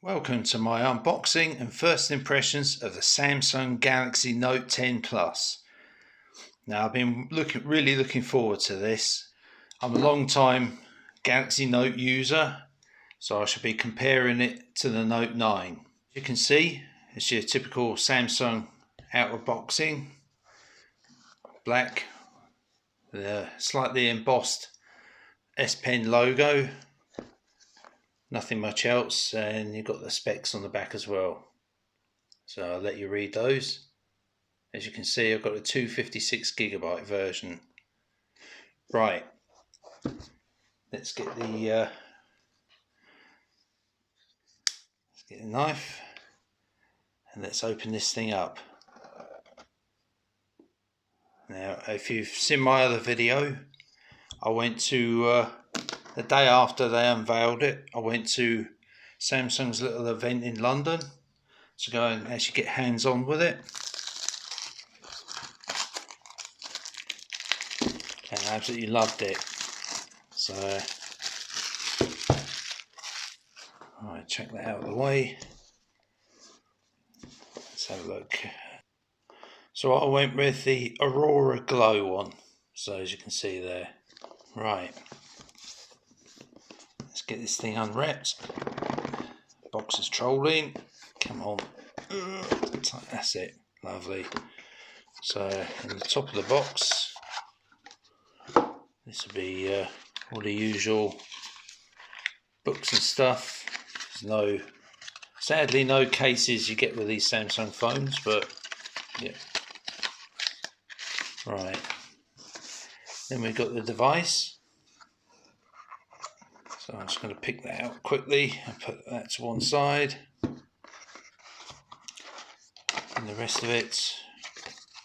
Welcome to my unboxing and first impressions of the Samsung Galaxy Note 10 Plus. Now I've been really looking forward to this. I'm a long time Galaxy Note user, so I should be comparing it to the Note 9. You can see it's your typical Samsung outer boxing, black, the slightly embossed S Pen logo. Nothing much else, and you've got the specs on the back as well, so I'll let you read those. As you can see, I've got a 256GB version. Right, let's get the knife and let's open this thing up. Now, if you've seen my other video, I went to the day after they unveiled it, I went to Samsung's little event in London to go and actually get hands-on with it, and I absolutely loved it. So, alright, check that out of the way. Let's have a look. So I went with the Aurora Glow one, so as you can see there. Right, let's get this thing unwrapped. Box is trolling. Come on. That's it. Lovely. So in the top of the box, this will be all the usual books and stuff. There's sadly no cases you get with these Samsung phones, but yeah. Right. Then we've got the device. So I'm just going to pick that out quickly and put that to one side. And the rest of it,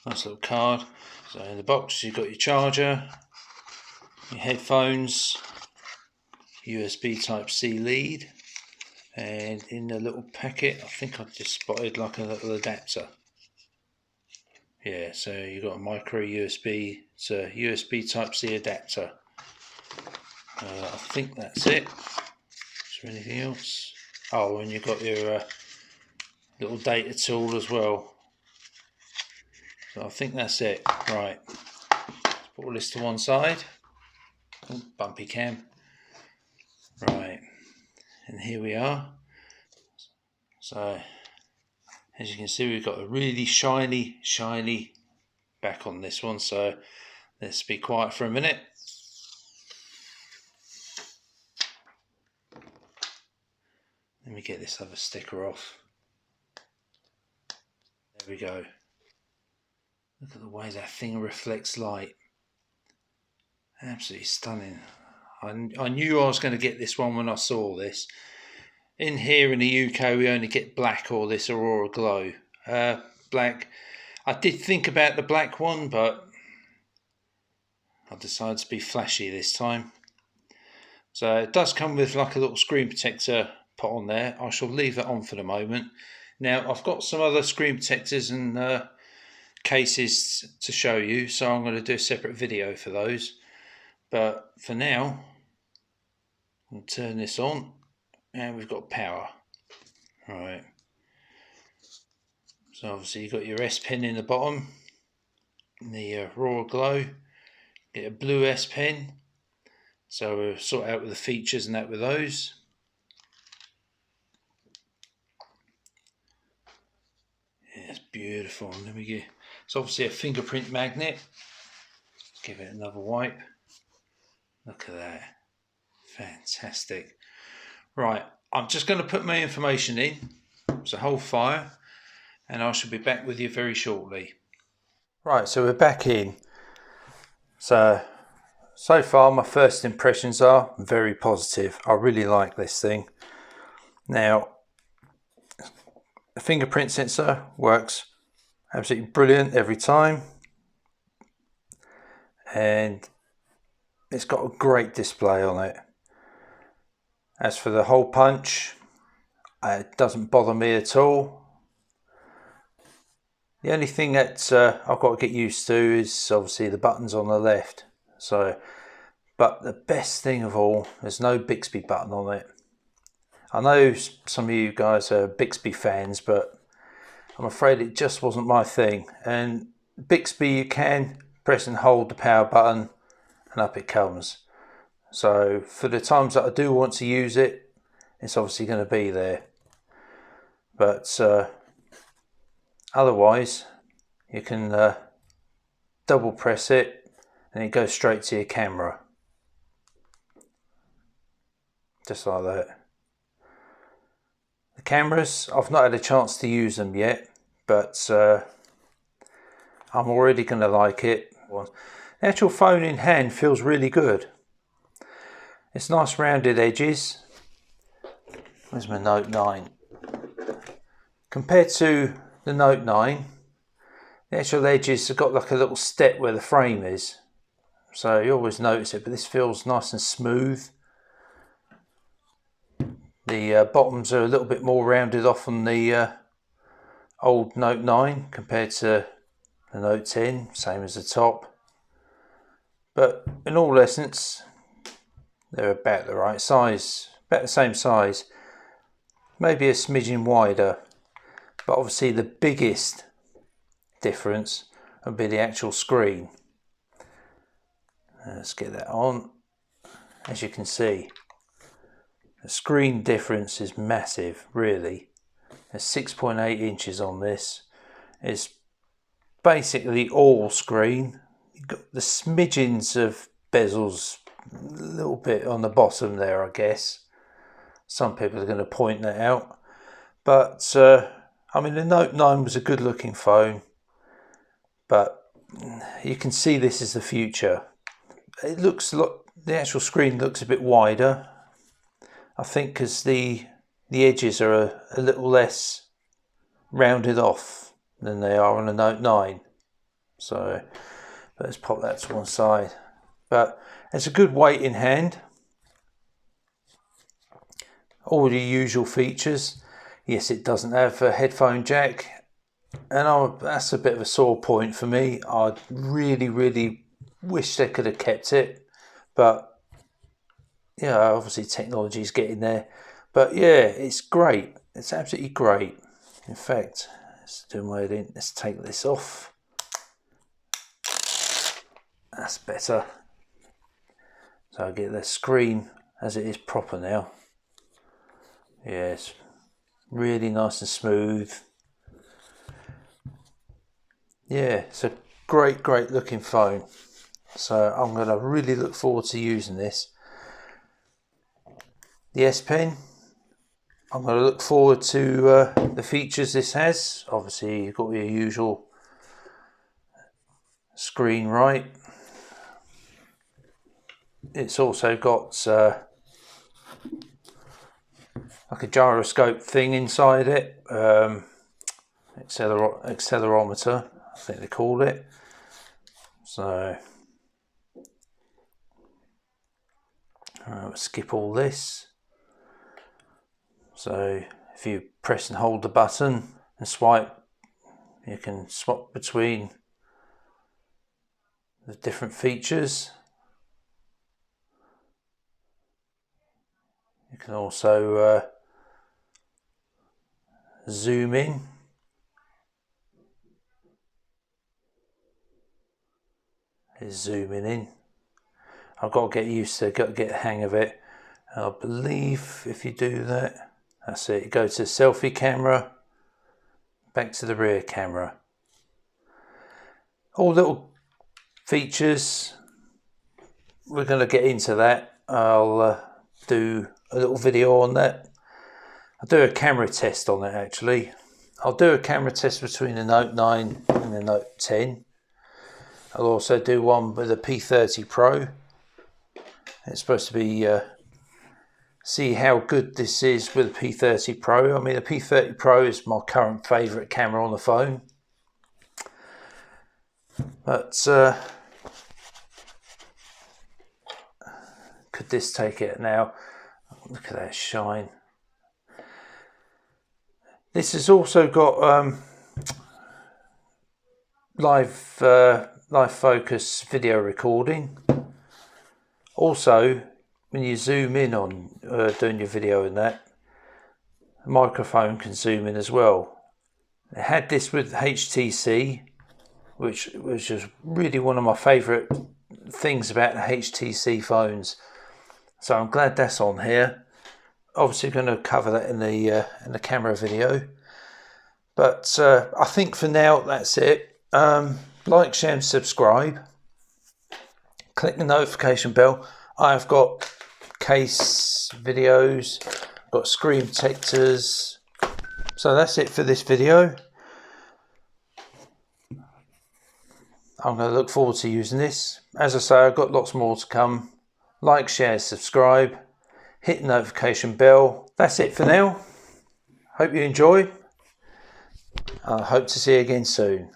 nice little card. So in the box you've got your charger, your headphones, USB Type-C lead, and in the little packet I think I've just spotted like a little adapter. Yeah, so you've got a micro USB, it's a USB Type-C adapter. I think that's it. Is there anything else? Oh, and you've got your little data tool as well. So I think that's it. Right, let's put all this to one side. Oh, bumpy cam. Right, and here we are. So as you can see, we've got a really shiny back on this one, so let's be quiet for a minute. Let me get this other sticker off. There we go. Look at the way that thing reflects light. Absolutely stunning. I knew I was going to get this one when I saw this. In here in the UK we only get black or this Aurora Glow. Black. I did think about the black one, but I decided to be flashy this time. So it does come with like a little screen protector put on there. I shall leave that on for the moment. Now I've got some other screen protectors and cases to show you, so I'm going to do a separate video for those. But for now, we'll turn this on and we've got power. Right. So obviously you've got your S Pen in the bottom, the Aurora Glow, get a blue S Pen. So we'll sort out with the features and that with those. Yeah, it's beautiful. Let me get. It's obviously a fingerprint magnet. Give it another wipe. Look at that. Fantastic. Right, I'm just going to put my information in. So hold fire, and I shall be back with you very shortly. Right, so we're back in. So far my first impressions are very positive. I really like this thing. Now, the fingerprint sensor works absolutely brilliant every time, and it's got a great display on it. As for the hole punch, it doesn't bother me at all. The only thing that I've got to get used to is obviously the buttons on the left. But the best thing of all, there's no Bixby button on it. I know some of you guys are Bixby fans, but I'm afraid it just wasn't my thing. And Bixby, you can press and hold the power button and up it comes. So for the times that I do want to use it, it's obviously going to be there. But otherwise, you can double press it and it goes straight to your camera. Just like that. The cameras, I've not had a chance to use them yet, but I'm already going to like it. The actual phone in hand feels really good. It's nice rounded edges. Where's my Note 9? Compared to the Note 9, the actual edges have got like a little step where the frame is. So you always notice it, but this feels nice and smooth. The bottoms are a little bit more rounded off on the old Note 9 compared to the Note 10, same as the top. But in all essence, they're about the right size, about the same size, maybe a smidgen wider. But obviously the biggest difference would be the actual screen. Let's get that on. As you can see, the screen difference is massive, really. There's 6.8 inches on this. It's basically all screen. You've got the smidgens of bezels, a little bit on the bottom there, I guess. Some people are going to point that out. But, I mean, the Note 9 was a good looking phone. But you can see this is the future. It looks like the actual screen looks a bit wider. I think because the edges are a little less rounded off than they are on a Note 9. So let's pop that to one side. But it's a good weight in hand. All the usual features. Yes, it doesn't have a headphone jack. And that's a bit of a sore point for me. I really wish they could have kept it. But yeah, obviously technology is getting there. But yeah, it's great. It's absolutely great. In fact, let's do my head in. Let's take this off. That's better. So I get the screen as it is proper now. Yeah, it's really nice and smooth. Yeah, it's a great looking phone. So I'm going to really look forward to using this. The S Pen, I'm going to look forward to the features this has. Obviously you've got your usual screen right. It's also got like a gyroscope thing inside it, accelerometer I think they call it. So skip all this. So if you press and hold the button and swipe, you can swap between the different features. You can also zoom in. It's zooming in. I've got to get used to it, got to get the hang of it. And I believe if you do that, that's it. You go to the selfie camera, back to the rear camera. All little features. We're going to get into that. I'll do a little video on that. I'll do a camera test on it actually. I'll do a camera test between the Note 9 and the Note 10. I'll also do one with the P30 Pro. It's supposed to be see how good this is with the P30 Pro. I mean, the P30 Pro is my current favourite camera on the phone. But could this take it now? Look at that shine. This has also got live focus video recording. Also, when you zoom in on doing your video and that, microphone consuming as well. I had this with HTC, which was just really one of my favourite things about the HTC phones. So I'm glad that's on here. Obviously going to cover that in the camera video. But I think for now that's it. Like, share and subscribe. Click the notification bell. I've got case videos, got screen protectors. So that's it for this video. I'm going to look forward to using this. As I say, I've got lots more to come. Like, share, subscribe, hit the notification bell. That's it for now. Hope you enjoy. I hope to see you again soon.